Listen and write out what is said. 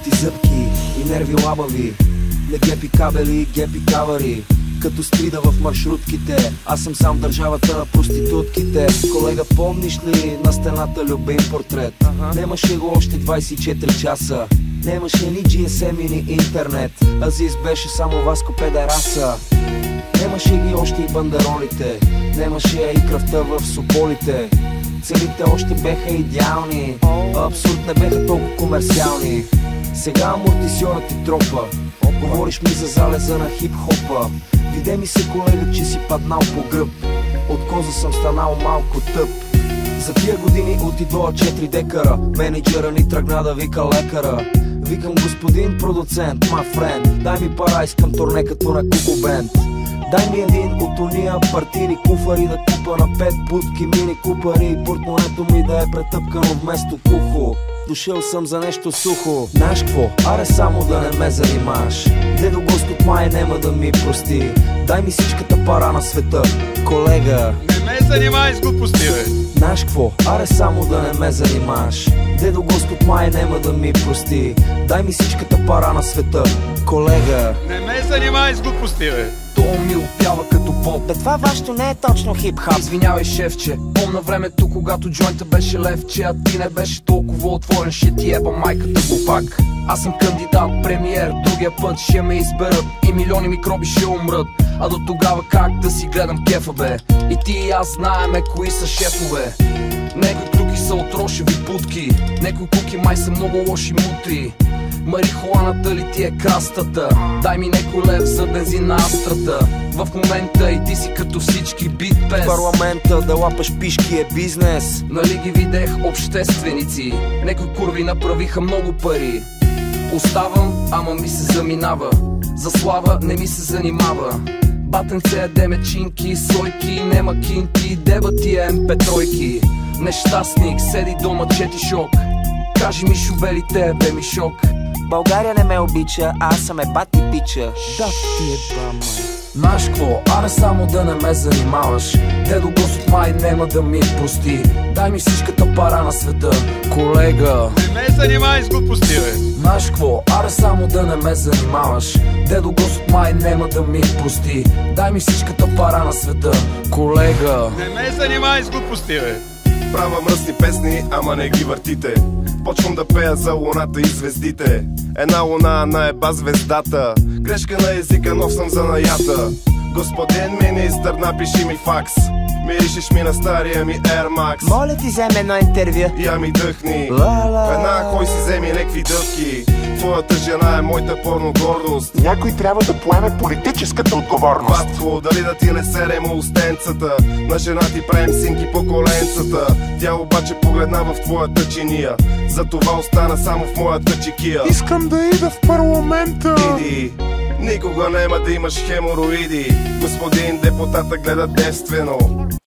Жълти зъбки и нерви лабави, не гепи кабели, гепи кавари. Като стрида в маршрутките, аз съм сам държавата на проститутките. Колега, помниш ли на стената любим портрет? Немаше го още 24 часа, немаше ни GSM и ни интернет. Азис беше само Васко Педераса. Немаше ги още и бандеролите, немаше и кръвта в сополите. Целите още беха идеални, абсурд не беха толкова комерциални. Сега амортисьорът ти тропа, говориш ми за залеза на хип-хопа. Виде ми се, колега, че си паднал по гръб, от коза съм станал малко тъп. За тия години отидоа 4 декара, менеджера ни тръгна да вика лекара. Викам: господин продуцент, my friend, дай ми пара, искам турне като на Куко Бенд. Дай ми един от уния партийни куфари да купа на 5 будки мини купари и портмонето ми да е претъпкано вместо кухо. Дошъл съм за нещо сухо. Знаеш кво? Аре само да не ме занимаш. Дедо Господ май нема да ми прости. Дай ми всичката пара на света, колега. Не ме занимай с глупости, бе. Знаеш кво? Аре само да не ме занимаш. Дедо Господ май нема да ми прости. Дай ми всичката пара на света, колега. Не ме занимай с глупости, бе. То ми отпява като поп. Бе, това вашето не е точно хип-хап. Извинявай, шефче, помна времето, когато джойнта беше левче, а ти не беше толкова отворен. Ще ти еба майката го пак. Аз съм кандидат премиер, другия път ще ме изберат и милиони микроби ще умрат. А до тогава как да си гледам кефа, бе? И ти и аз знаеме кои са шефове. Некои клюки са от рошеви будки, некои куки май са много лоши мутри. Марихуаната ли ти е крастата? Дай ми некой лев за бензин на астрата. В момента и ти си като всички бит пес. В парламента да лапаш пишки е бизнес. Нали ги видех общественици, некои курви направиха много пари. Оставам, ама ми се заминава, за слава не ми се занимава. Батенце яде мечинки, сойки, нема кинти, деба ти е МП3. Нещастник, седи дома, чети шок. Кажи ми шубели тебе ми шок. България не ме обича, аз съм бати пича. Да ти е бама. Знаеш кво? Аре само да не ме занимаваш. Дедо Господ май нема да ми прости. Дай ми всичката пара на света, колега. Не ме занимай с глупости, бе. Знаеш кво? Аре само да не ме занимаваш. Дедо Господ май нема да ми прости. Дай ми всичката пара на света, колега. Не ме занимай с глупости, бе. Права мръсни песни, ама не ги въртите. Почвам да пея за луната и звездите. Една луна наеба звездата. Грешка на езика, нов съм занаята. Господин министър, напиши ми факс. Миришеш ми на стария ми Air Max. Моля ти, вземе едно интервю. Я ми дъхни. Ла-ла. Веднага кой си вземи лекви дъвки. Твоята жена е моята порно гордост. Някой трябва да поеме политическата отговорност. Батко, дали да ти не серемо устенцата. На жена ти правим синки по коленцата. Тя обаче погледна в твоята чиния. Затова остана само в моята чекия. Искам да ида в парламента. Иди, никога няма да имаш хемороиди. Господин депутата гледа девствено.